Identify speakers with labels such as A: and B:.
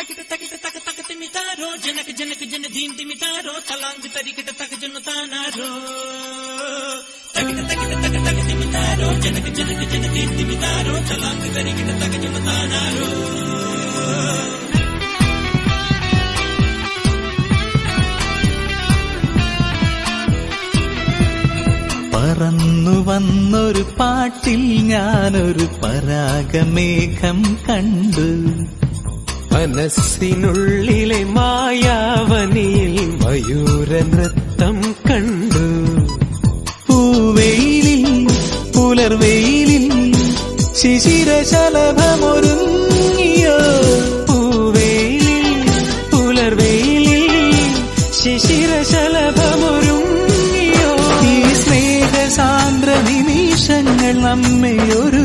A: तकिट तकिट तक तक तिमितारो जनक जनक जन धीन तिमितारो तलांग तरिकिट तक जन तानारो तकिट तकिट तक तक तिमितारो जनक जनक जन धीन तिमितारो तलांग तरिकिट तक जन तानारो
B: പറന്നു വന്നൊരു പാട്ടിൽ ഞാനൊരു പരാഗമേഘം കണ്ടു.
C: മനസ്സിനുള്ളിലെ മായാവനിയിൽ മയൂരനൃത്തം കണ്ടു.
B: പൂവെയിലിൽ പുലർവെയിലിൽ ശിശിരശലഭമൊരുങ്ങിയോ.
C: പൂവെയിലിൽ പുലർവെയിലിൽ ശിശിരശലഭമൊരുങ്ങിയോ.
B: ഈ സ്നേഹസാന്ദ്ര നിമിഷങ്ങൾ നമ്മെ ഒരു